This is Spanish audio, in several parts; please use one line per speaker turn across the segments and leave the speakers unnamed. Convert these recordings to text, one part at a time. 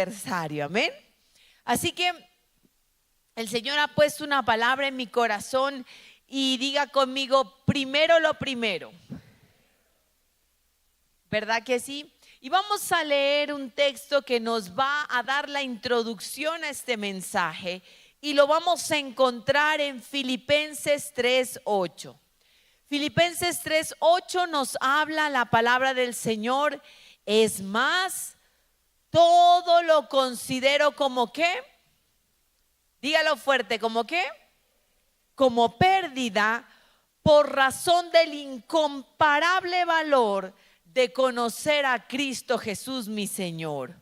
adversario. Amén. Así que el Señor ha puesto una palabra en mi corazón y diga conmigo, primero lo primero. ¿Verdad que sí? Y vamos a leer un texto que nos va a dar la introducción a este mensaje y lo vamos a encontrar en Filipenses 3:8. Filipenses 3:8 nos habla la palabra del Señor. Es más, todo lo considero como ¿qué? Dígalo fuerte, ¿como qué? Como pérdida por razón del incomparable valor de conocer a Cristo Jesús mi Señor.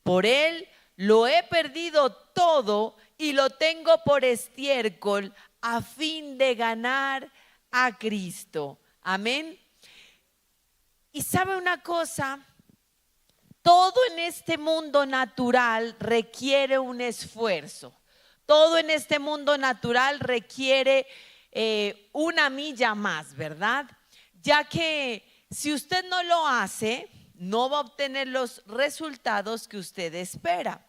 Por Él lo he perdido todo y lo tengo por estiércol a fin de ganar a Cristo. Amén. Y sabe una cosa, todo en este mundo natural requiere un esfuerzo. Todo en este mundo natural requiere una milla más, ¿verdad? Ya que si usted no lo hace, no va a obtener los resultados que usted espera.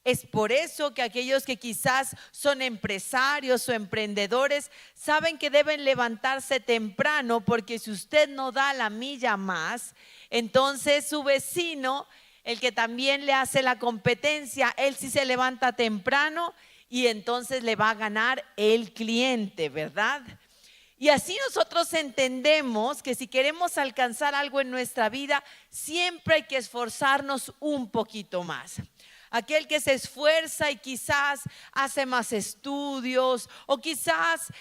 Es por eso que aquellos que quizás son empresarios o emprendedores saben que deben levantarse temprano, porque si usted no da la milla más, entonces su vecino, el que también le hace la competencia, él sí se levanta temprano y entonces le va a ganar el cliente, ¿verdad? Y así nosotros entendemos que si queremos alcanzar algo en nuestra vida, siempre hay que esforzarnos un poquito más. Aquel que se esfuerza y quizás hace más estudios o quizás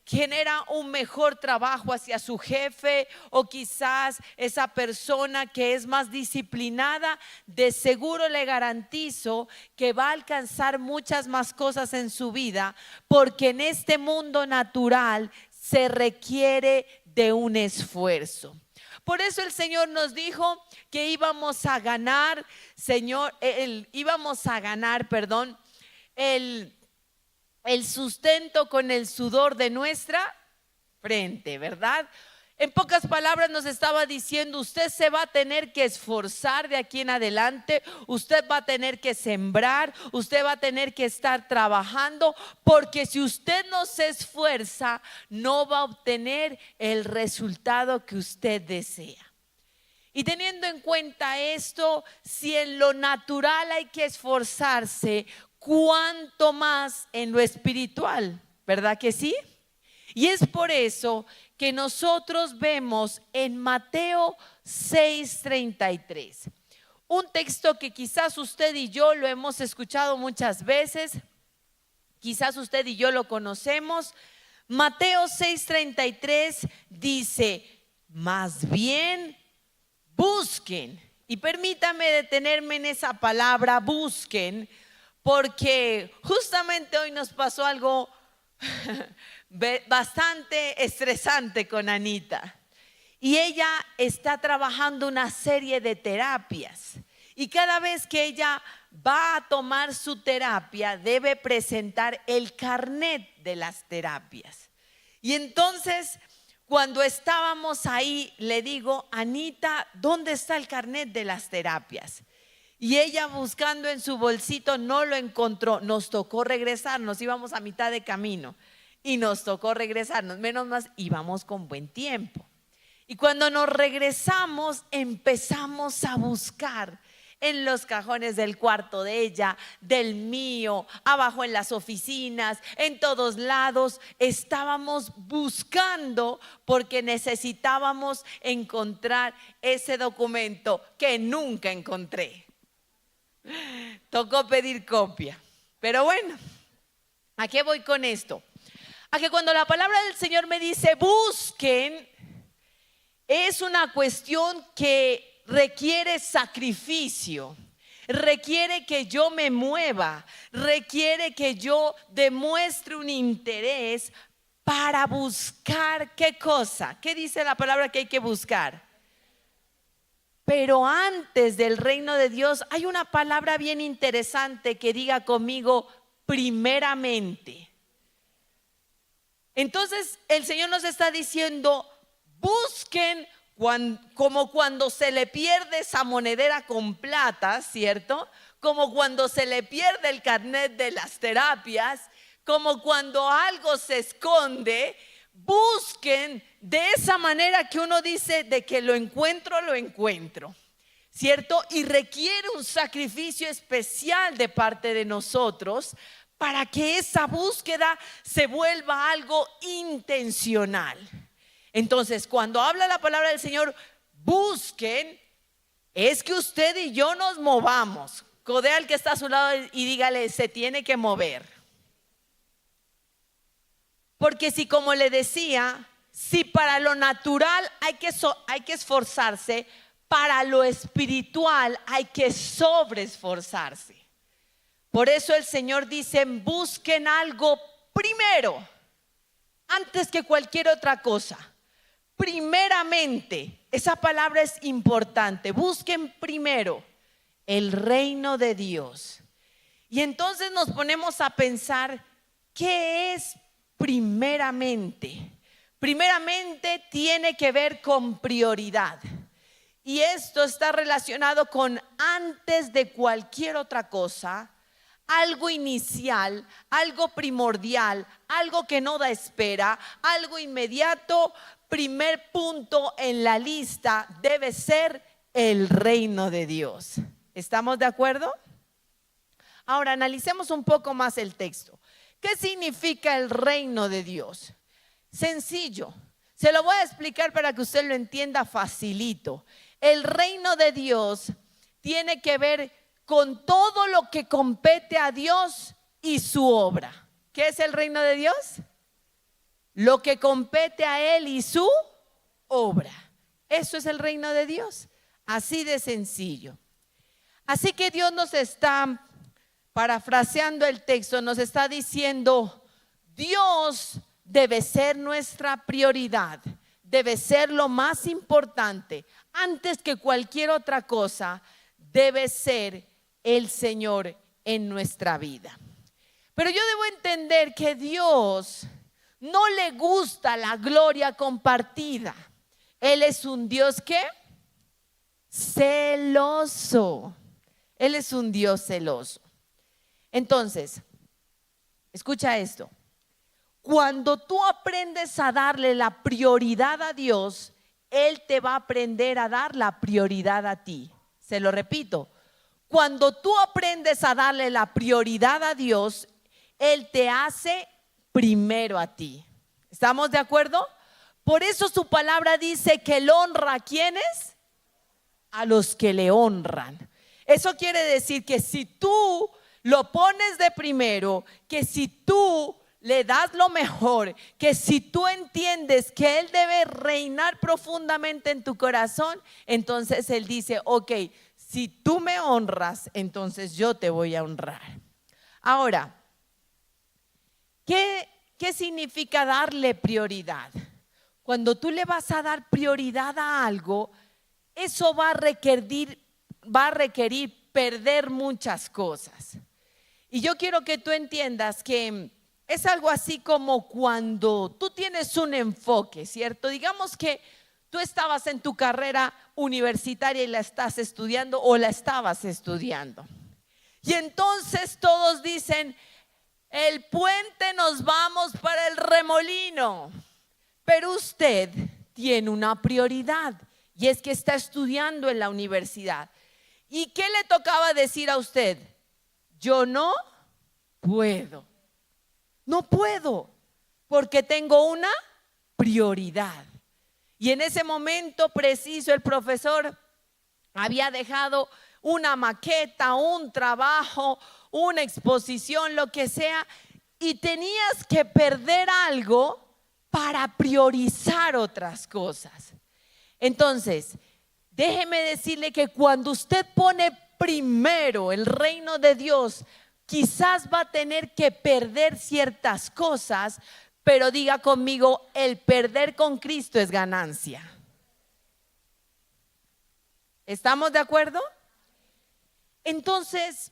genera un mejor trabajo hacia su jefe, o quizás esa persona que es más disciplinada, de seguro le garantizo que va a alcanzar muchas más cosas en su vida, porque en este mundo natural se requiere de un esfuerzo. Por eso el Señor nos dijo que íbamos a ganar, el sustento con el sudor de nuestra frente, ¿verdad? En pocas palabras nos estaba diciendo, usted se va a tener que esforzar de aquí en adelante, usted va a tener que sembrar, usted va a tener que estar trabajando, porque si usted no se esfuerza, no va a obtener el resultado que usted desea. Y teniendo en cuenta esto, si en lo natural hay que esforzarse, ¿cuánto más en lo espiritual? ¿Verdad que sí? Y es por eso que nosotros vemos en Mateo 6:33, un texto que quizás usted y yo lo hemos escuchado muchas veces, quizás usted y yo lo conocemos. Mateo 6:33 dice, más bien busquen. Y permítame detenerme en esa palabra busquen, porque justamente hoy nos pasó algo bastante estresante con Anita, y ella está trabajando una serie de terapias, y cada vez que ella va a tomar su terapia debe presentar el carnet de las terapias. Y entonces cuando estábamos ahí le digo, Anita, ¿dónde está el carnet de las terapias? Y ella buscando en su bolsito no lo encontró. Nos tocó regresarnos, íbamos a mitad de camino y nos tocó regresarnos, menos más íbamos con buen tiempo. Y cuando nos regresamos empezamos a buscar en los cajones del cuarto de ella, del mío, abajo en las oficinas, en todos lados. Estábamos buscando porque necesitábamos encontrar ese documento que nunca encontré. Tocó pedir copia. Pero bueno, ¿a qué voy con esto? A que cuando la palabra del Señor me dice busquen, es una cuestión que requiere sacrificio, requiere que yo me mueva, requiere que yo demuestre un interés para buscar ¿qué cosa? ¿Qué dice la palabra que hay que buscar? Pero antes del reino de Dios hay una palabra bien interesante que diga conmigo, primeramente. Entonces el Señor nos está diciendo, busquen como cuando se le pierde esa monedera con plata, ¿cierto? como cuando se le pierde el carnet de las terapias, como cuando algo se esconde. Busquen de esa manera que uno dice, de que lo encuentro, ¿cierto? Y requiere un sacrificio especial de parte de nosotros para que esa búsqueda se vuelva algo intencional. Entonces, cuando habla la palabra del Señor, busquen, es que usted y yo nos movamos. Codea al que está a su lado y dígale, se tiene que mover. Porque si, como le decía, si para lo natural hay que esforzarse, para lo espiritual hay que sobreesforzarse. Por eso el Señor dice, busquen algo primero, antes que cualquier otra cosa. Primeramente, esa palabra es importante. Busquen primero el reino de Dios. Y entonces nos ponemos a pensar, ¿qué es primeramente? Primeramente tiene que ver con prioridad. Y esto está relacionado con antes de cualquier otra cosa, algo inicial, algo primordial, algo que no da espera, algo inmediato. Primer punto en la lista debe ser el reino de Dios. ¿Estamos de acuerdo? Ahora analicemos un poco más el texto. ¿Qué significa el reino de Dios? Sencillo, se lo voy a explicar para que usted lo entienda facilito. El reino de Dios tiene que ver con todo lo que compete a Dios y su obra. ¿Qué es el reino de Dios? Lo que compete a Él y su obra. Eso es el reino de Dios. Así de sencillo. Así que Dios nos está, parafraseando el texto, nos está diciendo, Dios debe ser nuestra prioridad, debe ser lo más importante. Antes que cualquier otra cosa, debe ser el Señor en nuestra vida. Pero yo debo entender que Dios no le gusta la gloria compartida. Él es un Dios ¿qué? Celoso. Él es un Dios celoso. Entonces, escucha esto. Cuando tú aprendes a darle la prioridad a Dios, Él te va a aprender a dar la prioridad a ti. Se lo repito. Cuando tú aprendes a darle la prioridad a Dios, Él te hace primero a ti. ¿Estamos de acuerdo? Por eso su palabra dice que Él honra ¿a quiénes? A los que le honran. Eso quiere decir que si tú lo pones de primero, que si tú le das lo mejor, que si tú entiendes que Él debe reinar profundamente en tu corazón, entonces Él dice, ok, si tú me honras, entonces yo te voy a honrar. Ahora, ¿qué significa darle prioridad? Cuando tú le vas a dar prioridad a algo, eso va a requerir perder muchas cosas. Y yo quiero que tú entiendas que es algo así como cuando tú tienes un enfoque, ¿cierto? Digamos que tú estabas en tu carrera universitaria y la estás estudiando o la estabas estudiando. Y entonces todos dicen, el puente nos vamos para el Remolino. Pero usted tiene una prioridad y es que está estudiando en la universidad. ¿Y qué le tocaba decir a usted? Yo no puedo. No puedo porque tengo una prioridad. Y en ese momento preciso el profesor había dejado una maqueta, un trabajo, una exposición, lo que sea, y tenías que perder algo para priorizar otras cosas. Entonces, déjeme decirle que cuando usted pone primero el reino de Dios, quizás va a tener que perder ciertas cosas, pero diga conmigo, el perder con Cristo es ganancia. ¿Estamos de acuerdo? Entonces,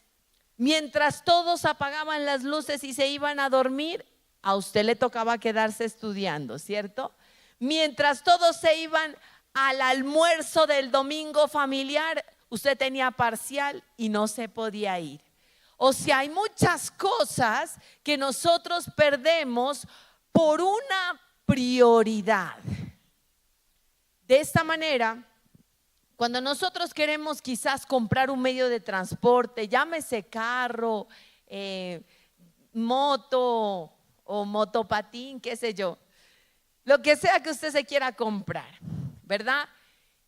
mientras todos apagaban las luces y se iban a dormir, a usted le tocaba quedarse estudiando, ¿cierto? Mientras todos se iban al almuerzo del domingo familiar, usted tenía parcial y no se podía ir. O sea, hay muchas cosas que nosotros perdemos por una prioridad. De esta manera, cuando nosotros queremos quizás comprar un medio de transporte, llámese carro, moto o motopatín, qué sé yo, lo que sea que usted se quiera comprar, ¿verdad?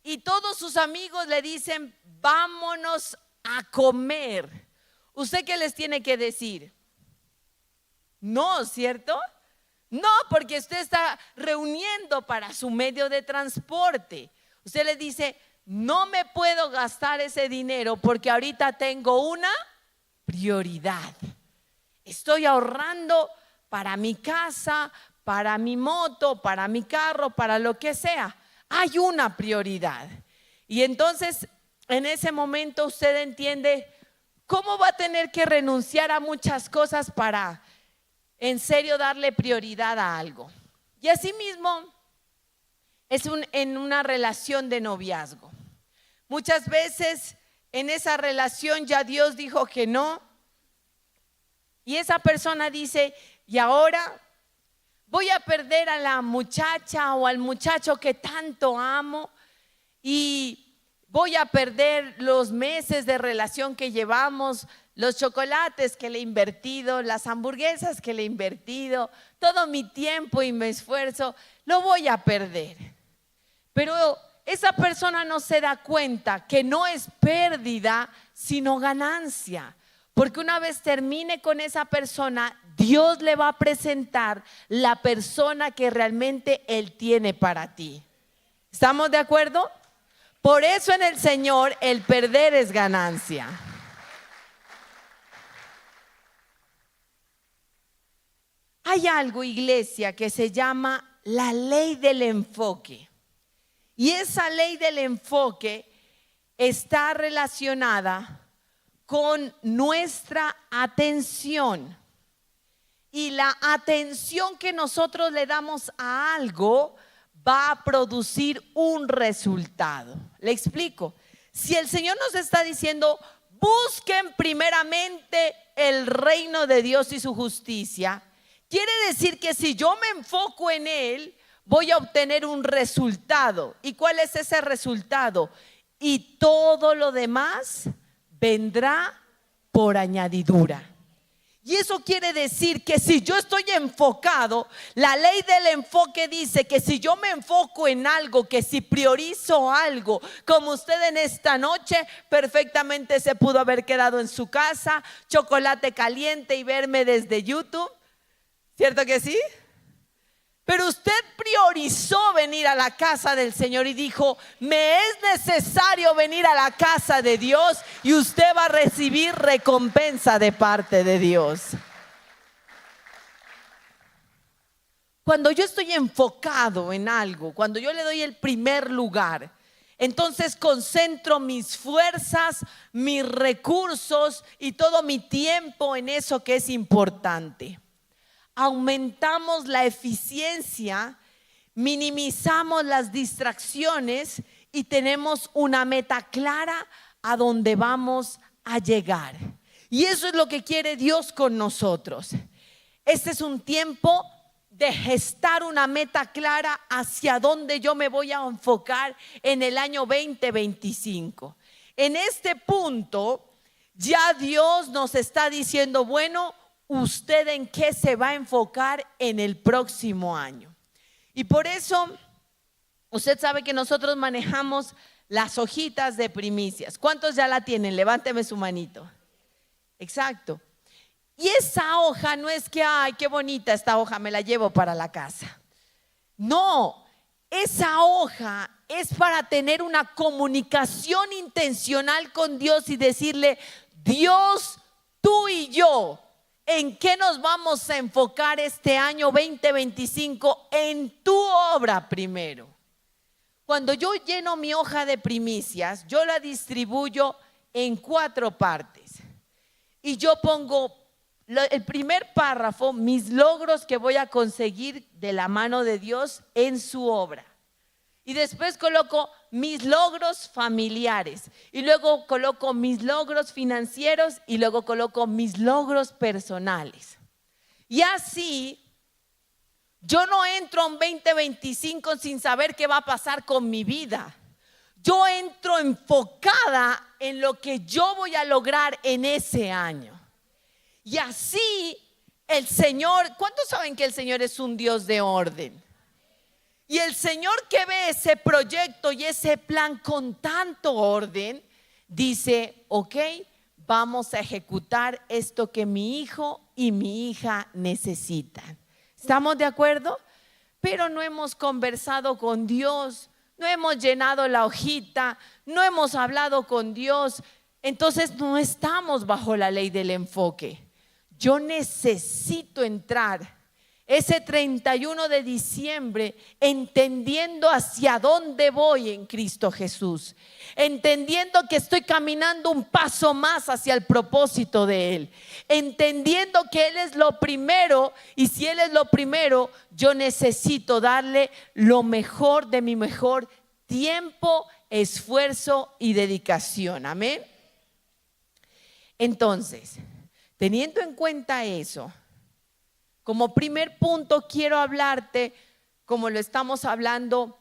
Y todos sus amigos le dicen, vámonos a comer. ¿Usted qué les tiene que decir? No, ¿cierto? No, porque usted está reuniendo para su medio de transporte. Usted le dice, no me puedo gastar ese dinero porque ahorita tengo una prioridad. Estoy ahorrando para mi casa, para mi moto, para mi carro, para lo que sea. Hay una prioridad. Y entonces, en ese momento usted entiende cómo va a tener que renunciar a muchas cosas para en serio darle prioridad a algo. Y asimismo es en una relación de noviazgo. Muchas veces en esa relación ya Dios dijo que no. Y esa persona dice, y ahora voy a perder a la muchacha o al muchacho que tanto amo y voy a perder los meses de relación que llevamos, los chocolates que le he invertido, las hamburguesas que le he invertido, todo mi tiempo y mi esfuerzo, lo voy a perder. Pero esa persona no se da cuenta que no es pérdida, sino ganancia. Porque una vez termine con esa persona, Dios le va a presentar la persona que realmente Él tiene para ti. ¿Estamos de acuerdo? Por eso en el Señor el perder es ganancia. Hay algo, iglesia, que se llama la ley del enfoque. Y esa ley del enfoque está relacionada con nuestra atención. Y la atención que nosotros le damos a algo va a producir un resultado. Le explico. Si el Señor nos está diciendo, busquen primeramente el reino de Dios y su justicia, quiere decir que si yo me enfoco en Él, voy a obtener un resultado. ¿Y cuál es ese resultado? Y todo lo demás vendrá por añadidura. Y eso quiere decir que si yo estoy enfocado, la ley del enfoque dice que si yo me enfoco en algo, que si priorizo algo, como usted en esta noche perfectamente se pudo haber quedado en su casa, chocolate caliente y verme desde YouTube, ¿cierto que sí? Pero usted priorizó venir a la casa del Señor y dijo, me es necesario venir a la casa de Dios y usted va a recibir recompensa de parte de Dios. Cuando yo estoy enfocado en algo, cuando yo le doy el primer lugar, entonces concentro mis fuerzas, mis recursos y todo mi tiempo en eso que es importante. Aumentamos la eficiencia, minimizamos las distracciones y tenemos una meta clara a donde vamos a llegar. Y eso es lo que quiere Dios con nosotros. Este es un tiempo de gestar una meta clara hacia dónde yo me voy a enfocar en el año 2025. En este punto ya Dios nos está diciendo, bueno, ¿usted en qué se va a enfocar en el próximo año? Y por eso, usted sabe que nosotros manejamos las hojitas de primicias. ¿Cuántos ya la tienen? Levánteme su manito. Exacto. Y esa hoja no es que, ay, qué bonita esta hoja, me la llevo para la casa. No, esa hoja es para tener una comunicación intencional con Dios y decirle, Dios, tú y yo, ¿en qué nos vamos a enfocar este año 2025? En tu obra primero. Cuando yo lleno mi hoja de primicias, yo la distribuyo en 4 partes. Y yo pongo el primer párrafo, mis logros que voy a conseguir de la mano de Dios en su obra. Y después coloco mis logros familiares y luego coloco mis logros financieros y luego coloco mis logros personales. Y así yo no entro a un 2025 sin saber qué va a pasar con mi vida. Yo entro enfocada en lo que yo voy a lograr en ese año. Y así el Señor, ¿cuántos saben que el Señor es un Dios de orden? Y el Señor que ve ese proyecto y ese plan con tanto orden, dice, ok, vamos a ejecutar esto que mi hijo y mi hija necesitan. ¿Estamos de acuerdo? Pero no hemos conversado con Dios, no hemos llenado la hojita, no hemos hablado con Dios. Entonces no estamos bajo la ley del enfoque. Yo necesito entrar ese 31 de diciembre entendiendo hacia dónde voy en Cristo Jesús, entendiendo que estoy caminando un paso más hacia el propósito de Él, entendiendo que Él es lo primero, y si Él es lo primero, yo necesito darle lo mejor de mi mejor tiempo, esfuerzo y dedicación. Amén. Entonces, teniendo en cuenta eso, como primer punto quiero hablarte, como lo estamos hablando,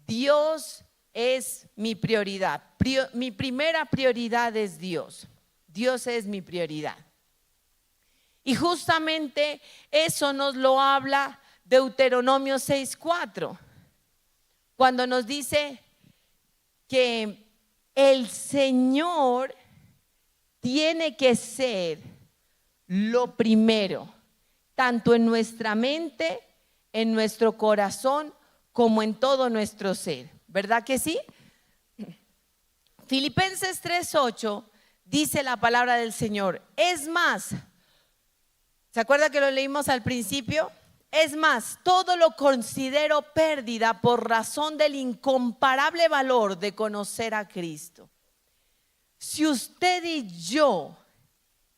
Dios es mi prioridad. Mi primera prioridad es Dios. Dios es mi prioridad. Y justamente eso nos lo habla Deuteronomio 6:4, cuando nos dice que el Señor tiene que ser lo primero, tanto en nuestra mente, en nuestro corazón, como en todo nuestro ser. ¿Verdad que sí? Filipenses 3:8 dice la palabra del Señor. Es más, ¿se acuerda que lo leímos al principio? Es más, todo lo considero pérdida por razón del incomparable valor de conocer a Cristo. Si usted y yo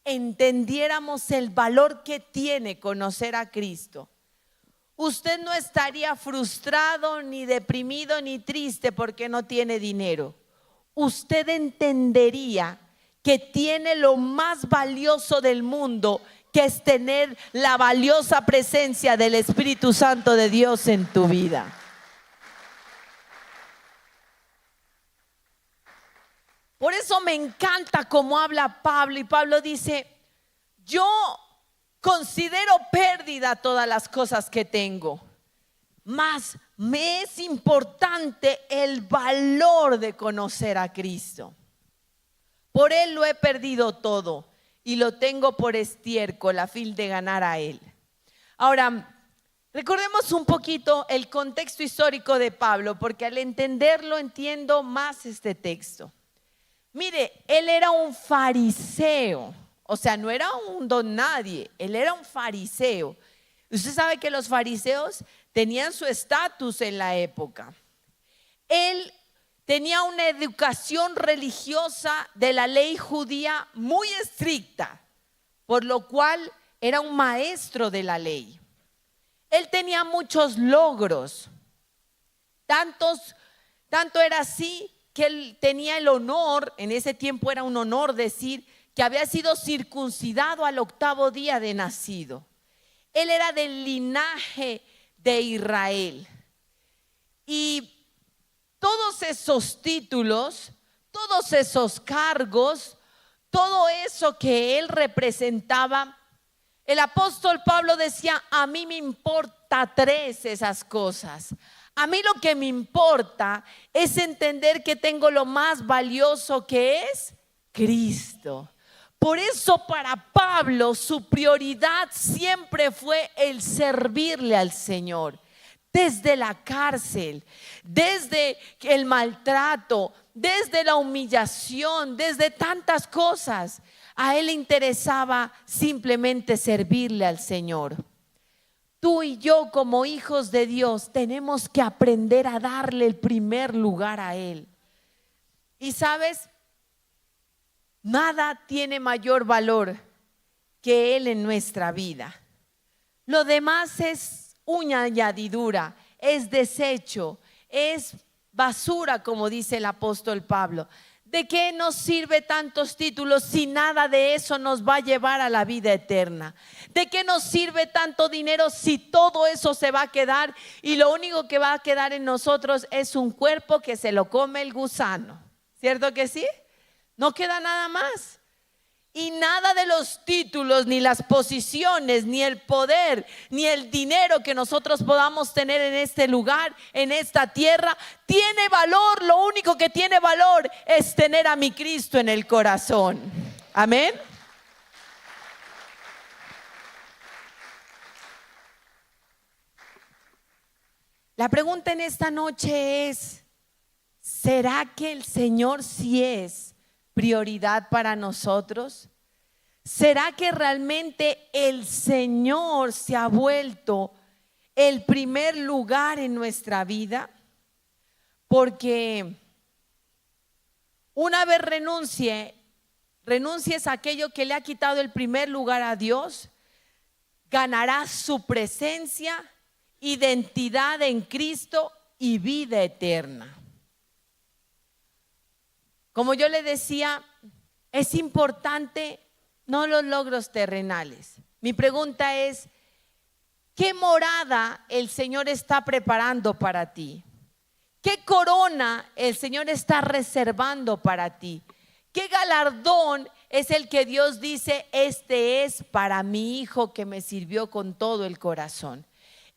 entendiéramos el valor que tiene conocer a Cristo, usted no estaría frustrado, ni deprimido, ni triste porque no tiene dinero. Usted entendería que tiene lo más valioso del mundo, que es tener la valiosa presencia del Espíritu Santo de Dios en tu vida. Por eso me encanta cómo habla Pablo, y Pablo dice, yo considero pérdida todas las cosas que tengo, mas me es importante el valor de conocer a Cristo. Por Él lo he perdido todo y lo tengo por estiércol a fin de ganar a Él. Ahora, recordemos un poquito el contexto histórico de Pablo, porque al entenderlo entiendo más este texto. Mire, él era un fariseo, o sea, no era un don nadie, él era un fariseo. Usted sabe que los fariseos tenían su estatus en la época. Él tenía una educación religiosa de la ley judía muy estricta, por lo cual era un maestro de la ley. Él tenía muchos logros, tanto era así que él tenía el honor, en ese tiempo era un honor decir que había sido circuncidado al 8º día de nacido. Él era del linaje de Israel. Y todos esos títulos, todos esos cargos, todo eso que él representaba, el apóstol Pablo decía, a mí me importa 3 esas cosas. A mí lo que me importa es entender que tengo lo más valioso, que es Cristo. Por eso para Pablo su prioridad siempre fue el servirle al Señor. Desde la cárcel, desde el maltrato, desde la humillación, desde tantas cosas, a él le interesaba simplemente servirle al Señor. Tú y yo, como hijos de Dios, tenemos que aprender a darle el primer lugar a Él. Y sabes, nada tiene mayor valor que Él en nuestra vida. Lo demás es una añadidura, es desecho, es basura, como dice el apóstol Pablo. ¿De qué nos sirve tantos títulos si nada de eso nos va a llevar a la vida eterna? ¿De qué nos sirve tanto dinero si todo eso se va a quedar y lo único que va a quedar en nosotros es un cuerpo que se lo come el gusano? ¿Cierto que sí? No queda nada más. Y nada de los títulos, ni las posiciones, ni el poder, ni el dinero que nosotros podamos tener en este lugar, en esta tierra, tiene valor. Lo único que tiene valor es tener a mi Cristo en el corazón. Amén. La pregunta en esta noche es: ¿será que el Señor sí es prioridad para nosotros? ¿Será que realmente el Señor se ha vuelto el primer lugar en nuestra vida? Porque una vez renuncies a aquello que le ha quitado el primer lugar a Dios, ganarás su presencia, identidad en Cristo y vida eterna. Como yo le decía, es importante no los logros terrenales. Mi pregunta es: ¿qué morada el Señor está preparando para ti? ¿Qué corona el Señor está reservando para ti? ¿Qué galardón es el que Dios dice: este es para mi hijo que me sirvió con todo el corazón?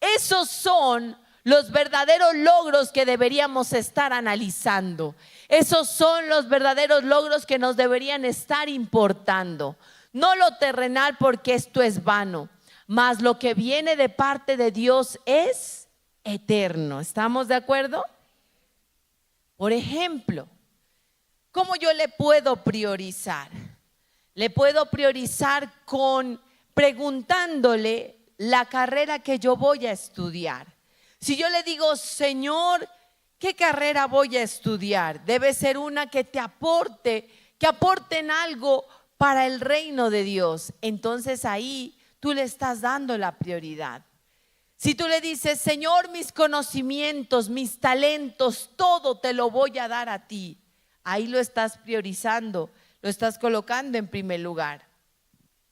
Esos son los verdaderos logros que deberíamos estar analizando. Esos son los verdaderos logros que nos deberían estar importando. No lo terrenal, porque esto es vano, mas lo que viene de parte de Dios es eterno. ¿Estamos de acuerdo? Por ejemplo, ¿cómo yo le puedo priorizar? Le puedo priorizar preguntándole la carrera que yo voy a estudiar. Si yo le digo: Señor, ¿qué carrera voy a estudiar? Debe ser una que te aporte, que aporten algo para el reino de Dios. Entonces ahí tú le estás dando la prioridad. Si tú le dices: Señor, mis conocimientos, mis talentos, todo te lo voy a dar a ti, ahí lo estás priorizando, lo estás colocando en primer lugar.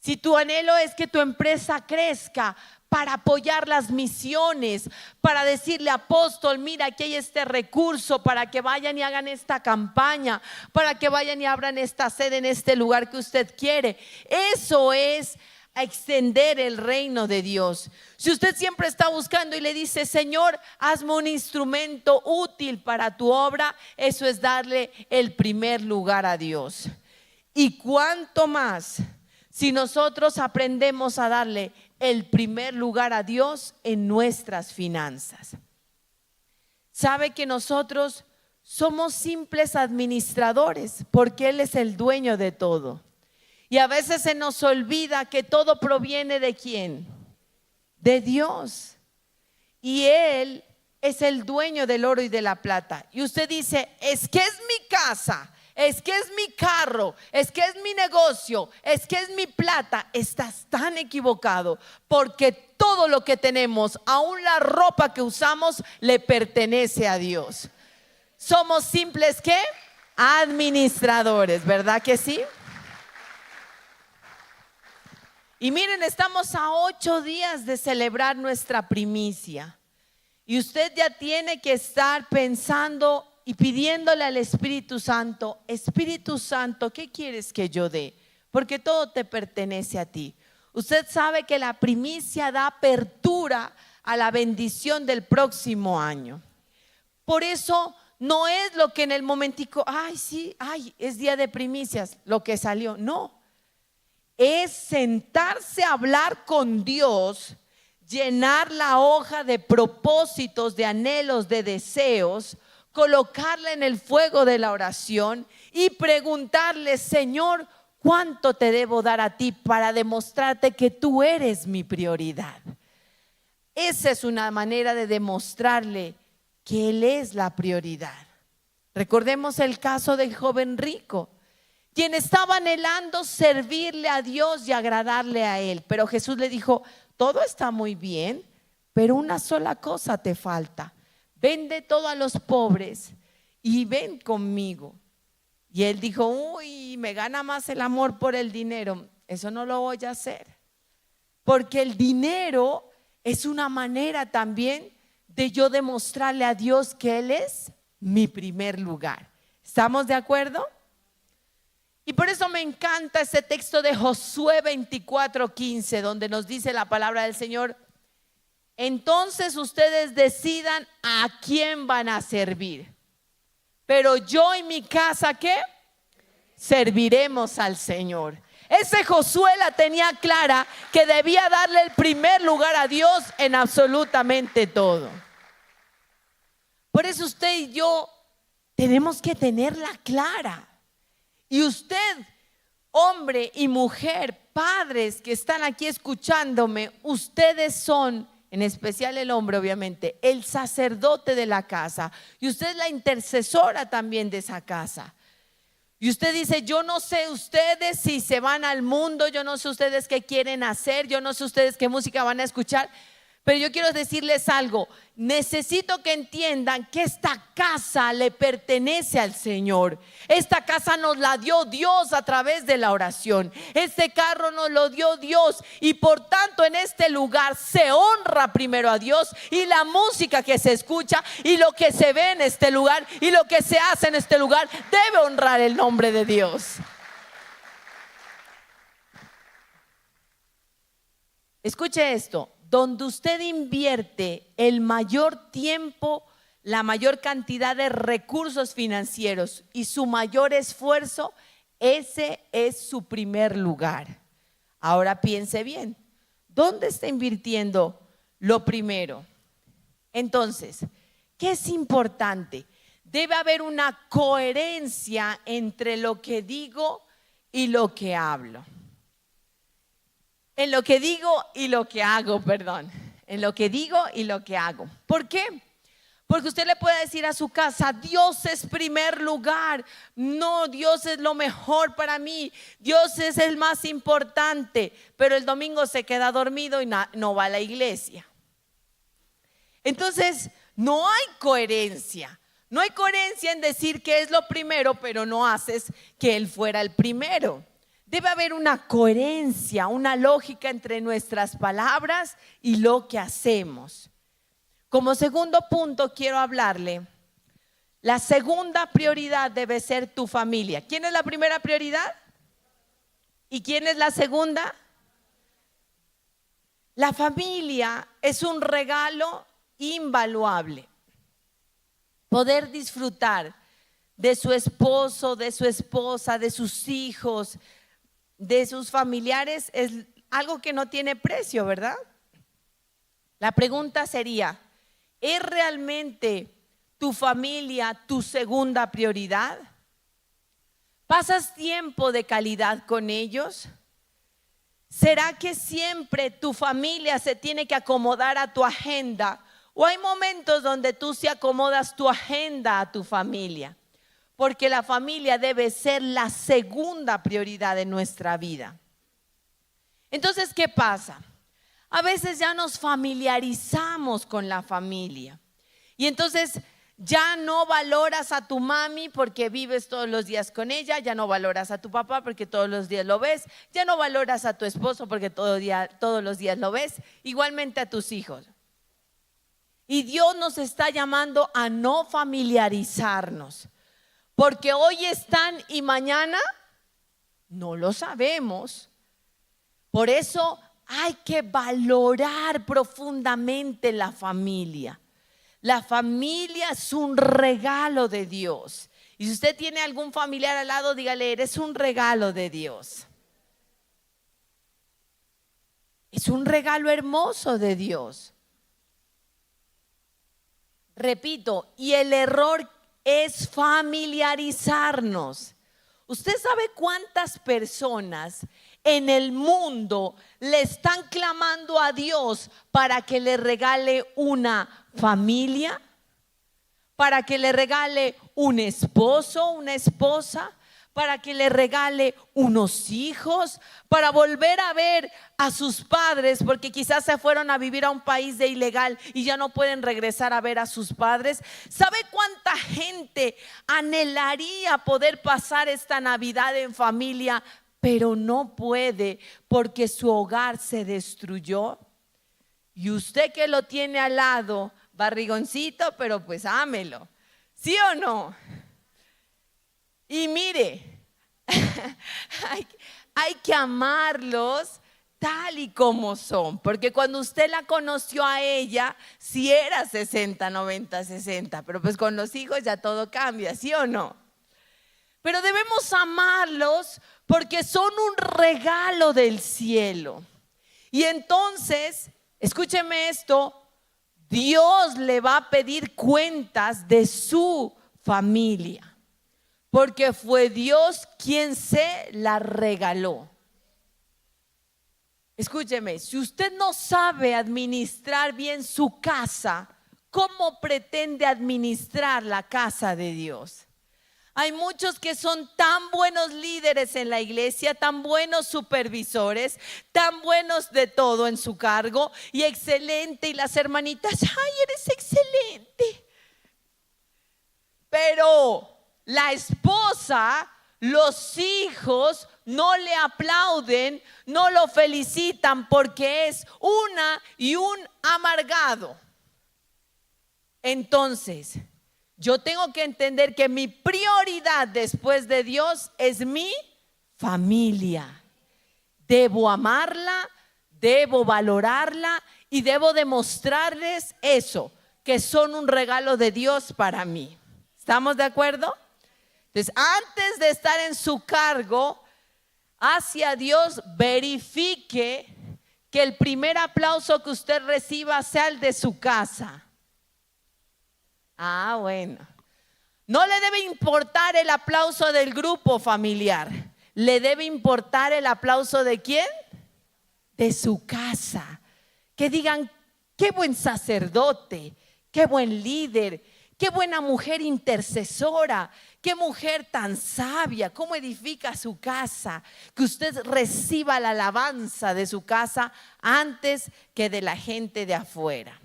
Si tu anhelo es que tu empresa crezca para apoyar las misiones, para decirle: apóstol, mira, aquí hay este recurso para que vayan y hagan esta campaña, para que vayan y abran esta sede en este lugar que usted quiere. Eso es extender el reino de Dios. Si usted siempre está buscando y le dice: Señor, hazme un instrumento útil para tu obra, eso es darle el primer lugar a Dios. Y cuánto más si nosotros aprendemos a darle el primer lugar a Dios en nuestras finanzas. Sabe que nosotros somos simples administradores, porque Él es el dueño de todo. Y a veces se nos olvida que todo proviene ¿de quién? De Dios. Y Él es el dueño del oro y de la plata. Y usted dice: es que es mi casa, es que es mi carro, es que es mi negocio, es que es mi plata. Estás tan equivocado, porque todo lo que tenemos, aún la ropa que usamos, le pertenece a Dios. Somos simples ¿qué? Administradores, ¿verdad que sí? Y miren, estamos a 8 días de celebrar nuestra primicia. Y usted ya tiene que estar pensando y pidiéndole al Espíritu Santo: Espíritu Santo, ¿qué quieres que yo dé? Porque todo te pertenece a ti. Usted sabe que la primicia da apertura a la bendición del próximo año. Por eso no es lo que en el momentico, ay sí, ay, es día de primicias, lo que salió. No, es sentarse a hablar con Dios, llenar la hoja de propósitos, de anhelos, de deseos, colocarla en el fuego de la oración y preguntarle: Señor, ¿cuánto te debo dar a ti para demostrarte que tú eres mi prioridad? Esa es una manera de demostrarle que Él es la prioridad. Recordemos el caso del joven rico, quien estaba anhelando servirle a Dios y agradarle a Él. Pero Jesús le dijo: todo está muy bien, pero una sola cosa te falta. vende todo a los pobres y ven conmigo. Y él dijo, uy, me gana más el amor por el dinero. Eso no lo voy a hacer. Porque el dinero es una manera también de yo demostrarle a Dios que Él es mi primer lugar. ¿Estamos de acuerdo? Y por eso me encanta ese texto de Josué 24:15, donde nos dice la palabra del Señor: entonces ustedes decidan a quién van a servir. Pero yo y mi casa, ¿qué? Serviremos al Señor. Ese Josué la tenía clara, que debía darle el primer lugar a Dios en absolutamente todo. Por eso usted y yo tenemos que tenerla clara. Y usted, hombre y mujer, padres que están aquí escuchándome, ustedes son, en especial el hombre obviamente, el sacerdote de la casa. Y usted es la intercesora también de esa casa. Y usted dice, yo no sé ustedes si se van al mundo, yo no sé ustedes qué quieren hacer, yo no sé ustedes qué música van a escuchar, pero yo quiero decirles algo. Necesito que entiendan que esta casa le pertenece al Señor. Esta casa nos la dio Dios a través de la oración. Este carro nos lo dio Dios, y por tanto en este lugar se honra primero a Dios, y la música que se escucha y lo que se ve en este lugar y lo que se hace en este lugar debe honrar el nombre de Dios. Escuche esto. Donde usted invierte el mayor tiempo, la mayor cantidad de recursos financieros y su mayor esfuerzo, ese es su primer lugar. Ahora piense bien, ¿dónde está invirtiendo lo primero? Entonces, ¿qué es importante? Debe haber una coherencia entre lo que digo y lo que hablo. En lo que digo y lo que hago, perdón. En lo que digo y lo que hago. ¿Por qué? Porque usted le puede decir a su casa, Dios es primer lugar. No, Dios es lo mejor para mí. Dios es el más importante. Pero el domingo se queda dormido y no va a la iglesia. Entonces, no hay coherencia. No hay coherencia en decir que es lo primero, pero no haces que Él fuera el primero. Debe haber una coherencia, una lógica entre nuestras palabras y lo que hacemos. Como segundo punto quiero hablarle, la segunda prioridad debe ser tu familia. ¿Quién es la primera prioridad? ¿Y quién es la segunda? La familia es un regalo invaluable. Poder disfrutar de su esposo, de su esposa, de sus hijos, de sus familiares es algo que no tiene precio, ¿verdad? La pregunta sería, ¿es realmente tu familia tu segunda prioridad? ¿Pasas tiempo de calidad con ellos? ¿Será que siempre tu familia se tiene que acomodar a tu agenda? ¿O hay momentos donde tú sí acomodas tu agenda a tu familia? Porque la familia debe ser la segunda prioridad de nuestra vida. Entonces, ¿qué pasa? A veces ya nos familiarizamos con la familia. Y entonces ya no valoras a tu mami porque vives todos los días con ella. Ya no valoras a tu papá porque todos los días lo ves. Ya no valoras a tu esposo porque todos los días lo ves. Igualmente a tus hijos. Y Dios nos está llamando a no familiarizarnos. Porque hoy están y mañana no lo sabemos. Por eso hay que valorar profundamente la familia. La familia es un regalo de Dios. Y si usted tiene algún familiar al lado, dígale, eres un regalo de Dios. Es un regalo hermoso de Dios. Repito, y el error es familiarizarnos. ¿Usted sabe cuántas personas en el mundo le están clamando a Dios para que le regale una familia? ¿Para que le regale un esposo, una esposa? para que le regale unos hijos, para volver a ver a sus padres, porque quizás se fueron a vivir a un país de ilegal y ya no pueden regresar a ver a sus padres. ¿Sabe cuánta gente anhelaría poder pasar esta Navidad en familia, pero no puede porque su hogar se destruyó? Y usted que lo tiene al lado, barrigoncito, pero pues ámelo, ¿sí o no? Y mire, hay que amarlos tal y como son, porque cuando usted la conoció a ella, sí era 60, 90, 60, pero pues con los hijos ya todo cambia, ¿sí o no? Pero debemos amarlos porque son un regalo del cielo. Y entonces, escúcheme esto, Dios le va a pedir cuentas de su familia, porque fue Dios quien se la regaló. Escúcheme, si usted no sabe administrar bien su casa, ¿cómo pretende administrar la casa de Dios? Hay muchos que son tan buenos líderes en la iglesia, tan buenos supervisores, tan buenos de todo en su cargo y excelente. Y las hermanitas, ay, eres excelente. Pero la esposa, los hijos no le aplauden, no lo felicitan porque es una y un amargado. Entonces, yo tengo que entender que mi prioridad después de Dios es mi familia. Debo amarla, debo valorarla y debo demostrarles eso, que son un regalo de Dios para mí. ¿Estamos de acuerdo? Entonces, antes de estar en su cargo hacia Dios, verifique que el primer aplauso que usted reciba sea el de su casa. Ah, bueno. No le debe importar el aplauso del grupo familiar. Le debe importar el aplauso ¿de quién? De su casa. Que digan, qué buen sacerdote, qué buen líder, qué buena mujer intercesora, qué mujer tan sabia, cómo edifica su casa. Que usted reciba la alabanza de su casa antes que de la gente de afuera.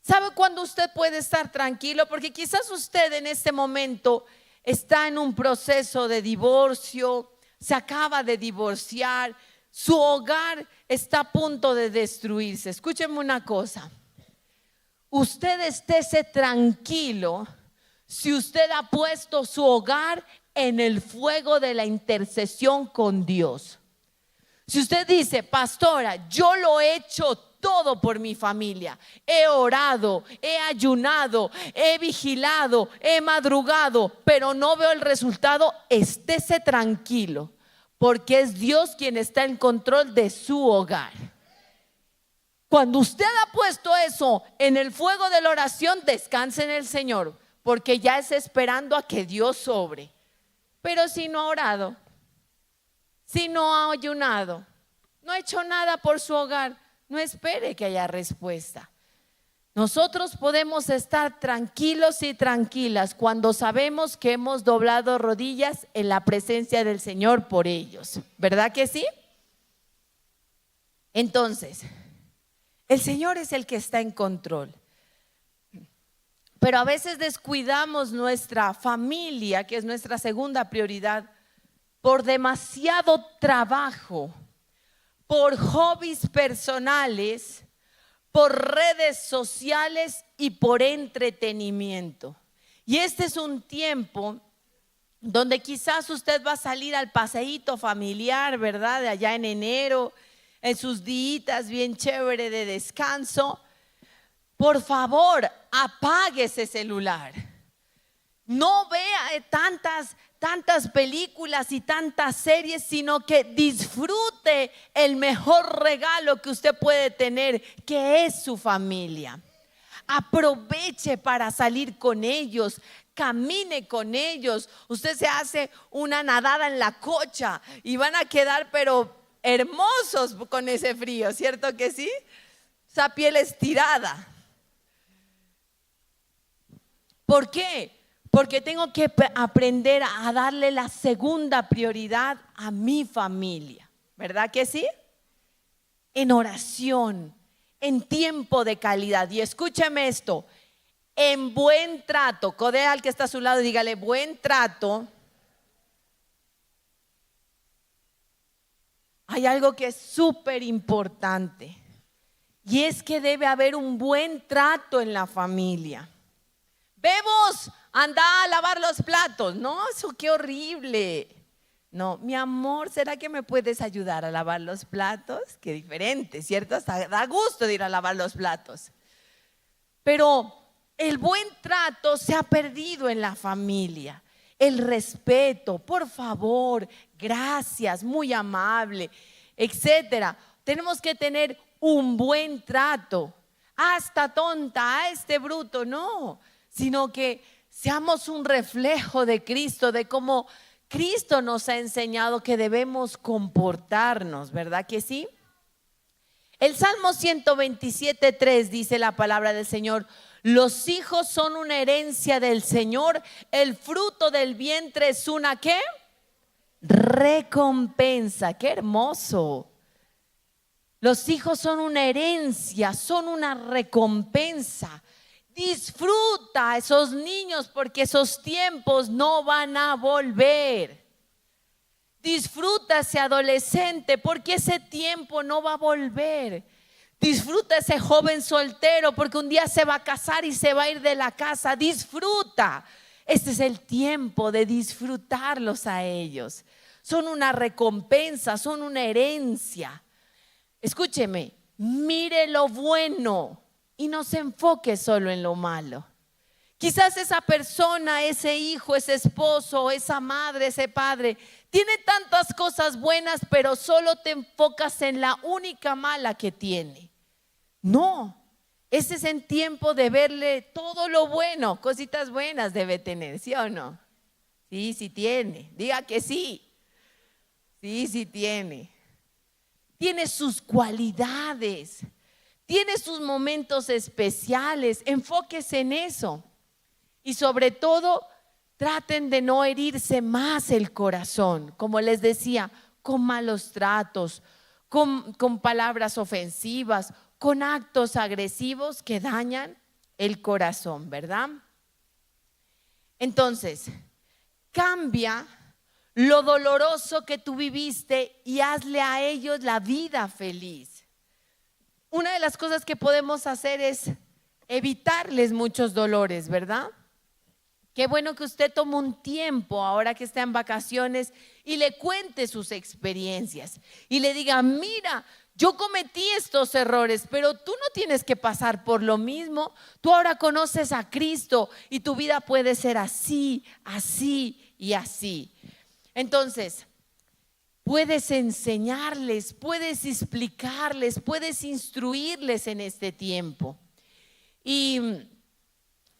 ¿Sabe cuándo usted puede estar tranquilo? Porque quizás usted en este momento está en un proceso de divorcio, se acaba de divorciar, su hogar está a punto de destruirse. Escúcheme una cosa, usted estése tranquilo si usted ha puesto su hogar en el fuego de la intercesión con Dios. Si usted dice, pastora, yo lo he hecho todo por mi familia, he orado, he ayunado, he vigilado, he madrugado, pero no veo el resultado, estése tranquilo, porque es Dios quien está en control de su hogar. Cuando usted ha puesto eso en el fuego de la oración, descanse en el Señor, porque ya es esperando a que Dios obre. Pero si no ha orado, si no ha ayunado, no ha hecho nada por su hogar, no espere que haya respuesta. Nosotros podemos estar tranquilos y tranquilas cuando sabemos que hemos doblado rodillas en la presencia del Señor por ellos. ¿Verdad que sí? Entonces, el Señor es el que está en control. Pero a veces descuidamos nuestra familia, que es nuestra segunda prioridad, por demasiado trabajo, por hobbies personales, por redes sociales y por entretenimiento. Y este es un tiempo donde quizás usted va a salir al paseíto familiar, ¿verdad? De allá en enero, en sus días bien chévere de descanso. Por favor, apague ese celular. No vea tantas películas y tantas series, sino que disfrute el mejor regalo que usted puede tener, que es su familia. Aproveche para salir con ellos, camine con ellos. Usted se hace una nadada en la cocha y van a quedar pero hermosos con ese frío, ¿cierto que sí? Esa piel estirada. ¿Por qué? porque tengo que aprender a darle la segunda prioridad a mi familia, ¿verdad que sí? En oración, en tiempo de calidad. Y escúcheme esto, en buen trato. Codea al que está a su lado y dígale: buen trato. Hay algo que es súper importante, y es que debe haber un buen trato en la familia. Bebos, anda a lavar los platos. No, eso qué horrible. No, mi amor, ¿será que me puedes ayudar a lavar los platos? Qué diferente, ¿cierto? Hasta da gusto de ir a lavar los platos. Pero el buen trato se ha perdido en la familia. El respeto, por favor, gracias, muy amable, etcétera. Tenemos que tener un buen trato. Hasta tonta, a este bruto, no, sino que seamos un reflejo de Cristo, de cómo Cristo nos ha enseñado que debemos comportarnos, ¿verdad que sí? El Salmo 127:3 dice la palabra del Señor: los hijos son una herencia del Señor, el fruto del vientre es una ¿qué? Recompensa. Qué hermoso. Los hijos son una herencia, son una recompensa. Disfruta a esos niños, porque esos tiempos no van a volver. Disfruta ese adolescente, porque ese tiempo no va a volver. Disfruta ese joven soltero, porque un día se va a casar y se va a ir de la casa. Disfruta. Este es el tiempo de disfrutarlos a ellos. Son una recompensa, son una herencia. Escúcheme, mire lo bueno y no se enfoque solo en lo malo. Quizás esa persona, ese hijo, ese esposo, esa madre, ese padre, tiene tantas cosas buenas, pero solo te enfocas en la única mala que tiene. No, ese es el tiempo de verle todo lo bueno. Cositas buenas debe tener, ¿sí o no? Sí, sí tiene. Diga que sí. Sí, sí tiene. Tiene sus cualidades, tiene sus momentos especiales. Enfóquese en eso. Y sobre todo, traten de no herirse más el corazón, como les decía, con malos tratos, con palabras ofensivas, con actos agresivos que dañan el corazón, ¿verdad? Entonces, cambia lo doloroso que tú viviste y hazle a ellos la vida feliz. Una de las cosas que podemos hacer es evitarles muchos dolores, ¿verdad? Qué bueno que usted tome un tiempo ahora que está en vacaciones y le cuente sus experiencias y le diga: mira, yo cometí estos errores, pero tú no tienes que pasar por lo mismo. Tú ahora conoces a Cristo y tu vida puede ser así, así y así. Entonces, puedes enseñarles, puedes explicarles, puedes instruirles en este tiempo. Y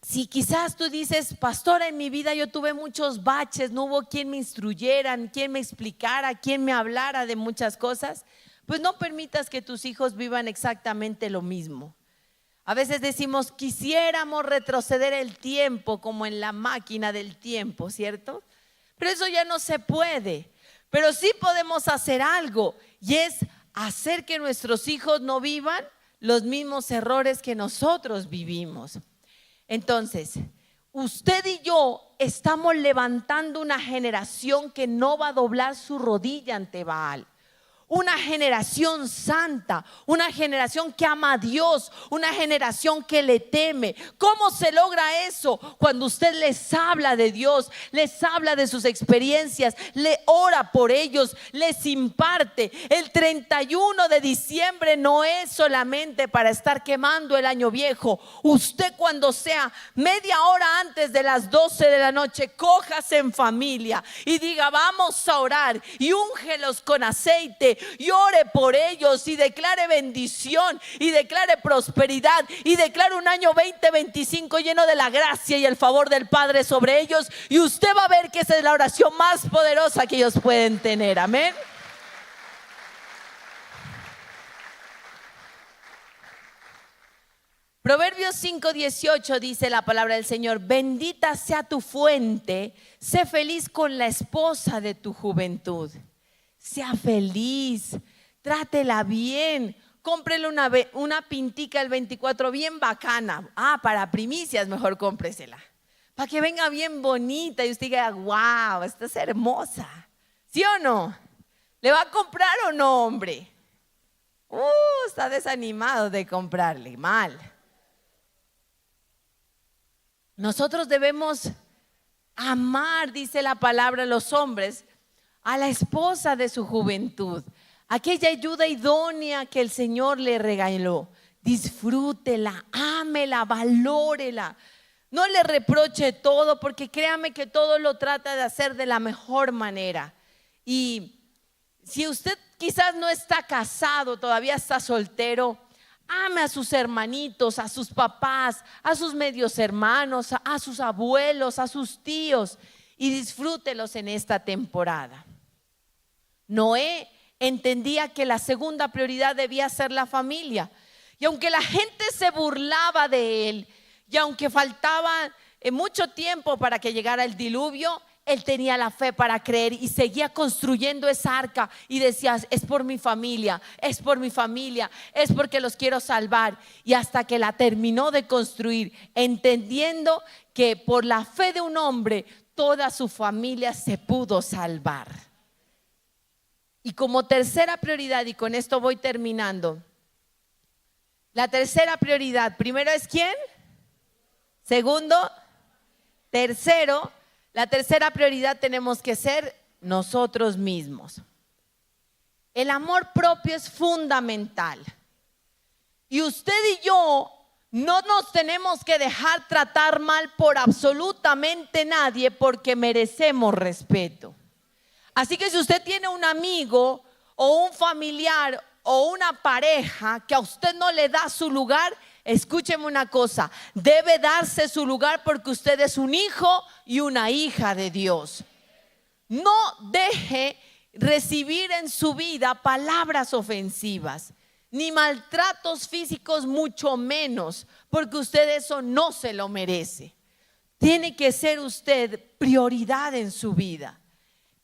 si quizás tú dices: pastora, en mi vida yo tuve muchos baches, no hubo quien me instruyera, quien me explicara, quien me hablara de muchas cosas, pues no permitas que tus hijos vivan exactamente lo mismo. A veces decimos: quisiéramos retroceder el tiempo como en la máquina del tiempo, ¿cierto? Pero eso ya no se puede. Pero sí podemos hacer algo, y es hacer que nuestros hijos no vivan los mismos errores que nosotros vivimos. Entonces, usted y yo estamos levantando una generación que no va a doblar su rodilla ante Baal. Una generación santa, una generación que ama a Dios, una generación que le teme. ¿Cómo se logra eso? Cuando usted les habla de Dios, les habla de sus experiencias, le ora por ellos, les imparte. El 31 de diciembre no es solamente para estar quemando el año viejo. Usted, cuando sea media hora antes de las 12 de la noche, cójase en familia y diga: vamos a orar, y úngelos con aceite y ore por ellos y declare bendición y declare prosperidad y declare un año 2025 lleno de la gracia y el favor del Padre sobre ellos, y usted va a ver que esa es la oración más poderosa que ellos pueden tener. Amén. Proverbios 5:18 dice la palabra del Señor: bendita sea tu fuente, sé feliz con la esposa de tu juventud. Sea feliz, trátela bien, cómprele una pintica el 24 bien bacana. Para primicias mejor cómpresela, para que venga bien bonita y usted diga: wow, esta es hermosa. ¿Sí o no? ¿Le va a comprar o no, hombre? Está desanimado de comprarle, mal. Nosotros debemos amar, dice la palabra, los hombres, a la esposa de su juventud, aquella ayuda idónea que el Señor le regaló. Disfrútela, ámela, valórela. No le reproche todo, porque créame que todo lo trata de hacer de la mejor manera. Y si usted quizás no está casado, todavía está soltero, ame a sus hermanitos, a sus papás, a sus medios hermanos, a sus abuelos, a sus tíos, y disfrútelos en esta temporada. Noé entendía que la segunda prioridad debía ser la familia. Y aunque la gente se burlaba de él, y aunque faltaba mucho tiempo para que llegara el diluvio, él tenía la fe para creer y seguía construyendo esa arca y decía: es por mi familia, es por mi familia, es porque los quiero salvar. Y hasta que la terminó de construir, entendiendo que por la fe de un hombre toda su familia se pudo salvar. Y como tercera prioridad, y con esto voy terminando, la tercera prioridad, primero es ¿quién? Segundo, tercero, la tercera prioridad tenemos que ser nosotros mismos. El amor propio es fundamental. Y usted y yo no nos tenemos que dejar tratar mal por absolutamente nadie, porque merecemos respeto. Así que si usted tiene un amigo o un familiar o una pareja que a usted no le da su lugar, escúcheme una cosa: debe darse su lugar, porque usted es un hijo y una hija de Dios. No deje recibir en su vida palabras ofensivas, ni maltratos físicos, mucho menos, porque usted eso no se lo merece. Tiene que ser usted prioridad en su vida.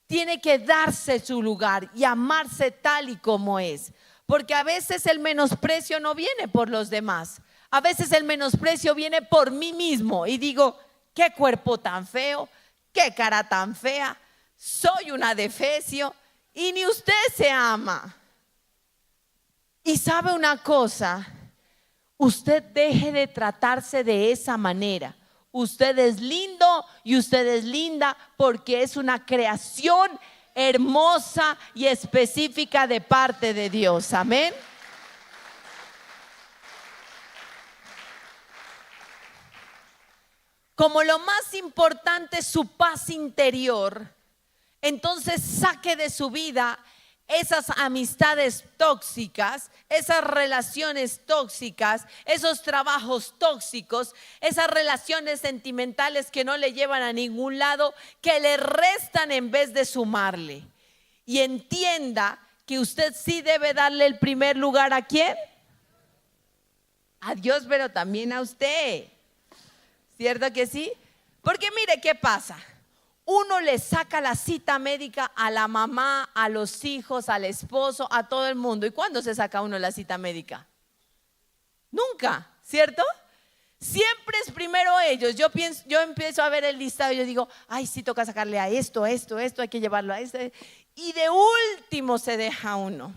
Tiene que darse su lugar y amarse tal y como es, porque a veces el menosprecio no viene por los demás. A veces el menosprecio viene por mí mismo y digo: qué cuerpo tan feo, qué cara tan fea, soy una defecio, y ni usted se ama. Y sabe una cosa, usted deje de tratarse de esa manera. Usted es lindo y usted es linda, porque es una creación hermosa y específica de parte de Dios. Amén. Como lo más importante es su paz interior, entonces saque de su vida esas amistades tóxicas, esas relaciones tóxicas, esos trabajos tóxicos, esas relaciones sentimentales que no le llevan a ningún lado, que le restan en vez de sumarle. Y entienda que usted sí debe darle el primer lugar ¿a quién? A Dios, pero también a usted. ¿Cierto que sí? Porque mire qué pasa. Uno le saca la cita médica a la mamá, a los hijos, al esposo, a todo el mundo. ¿Y cuándo se saca uno la cita médica? Nunca, ¿cierto? Siempre es primero ellos. Yo empiezo a ver el listado y yo digo: ay, sí, toca sacarle a esto, hay que llevarlo a esto. Y de último se deja uno.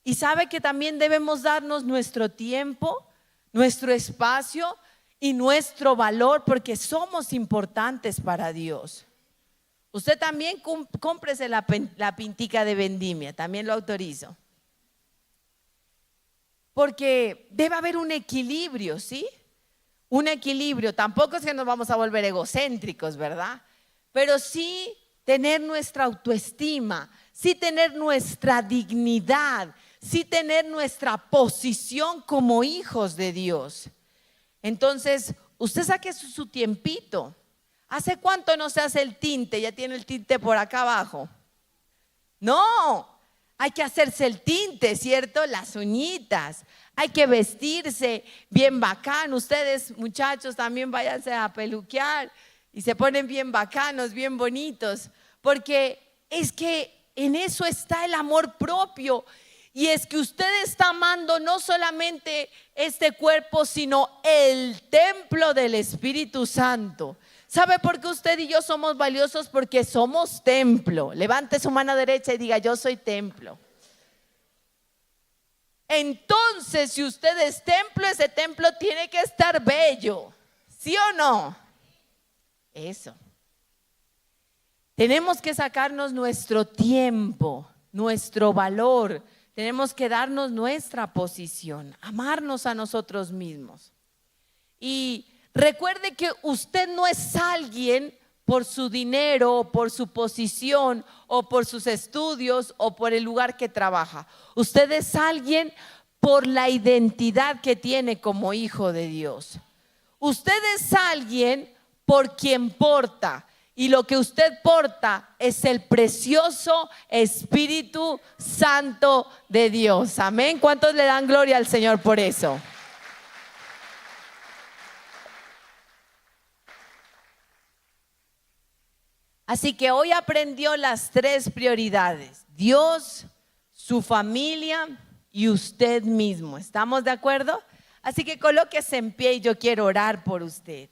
Y sabe que también debemos darnos nuestro tiempo, nuestro espacio y nuestro valor, porque somos importantes para Dios. Usted también cómprese la pintica de vendimia, también lo autorizo. Porque debe haber un equilibrio, ¿sí? Un equilibrio. Tampoco es que nos vamos a volver egocéntricos, ¿verdad? Pero sí tener nuestra autoestima, sí tener nuestra dignidad, sí tener nuestra posición como hijos de Dios. Entonces, usted saque su tiempito. ¿Hace cuánto no se hace el tinte? Ya tiene el tinte por acá abajo. No, hay que hacerse el tinte, ¿cierto? Las uñitas, hay que vestirse bien bacán. Ustedes, muchachos, también váyanse a peluquear y se ponen bien bacanos, bien bonitos, porque es que en eso está el amor propio. Y es que usted está amando no solamente este cuerpo, sino el templo del Espíritu Santo. ¿Sabe por qué usted y yo somos valiosos? Porque somos templo. Levante su mano derecha y diga: yo soy templo. Entonces, si usted es templo, ese templo tiene que estar bello. ¿Sí o no? Eso. Tenemos que sacarnos nuestro tiempo, nuestro valor. Tenemos que darnos nuestra posición, amarnos a nosotros mismos. Y recuerde que usted no es alguien por su dinero, por su posición, o por sus estudios, o por el lugar que trabaja. Usted es alguien por la identidad que tiene como hijo de Dios. Usted es alguien por quien porta. Y lo que usted porta es el precioso Espíritu Santo de Dios. Amén. ¿Cuántos le dan gloria al Señor por eso? Así que hoy aprendió las 3 prioridades: Dios, su familia y usted mismo. ¿Estamos de acuerdo? Así que colóquese en pie y yo quiero orar por usted.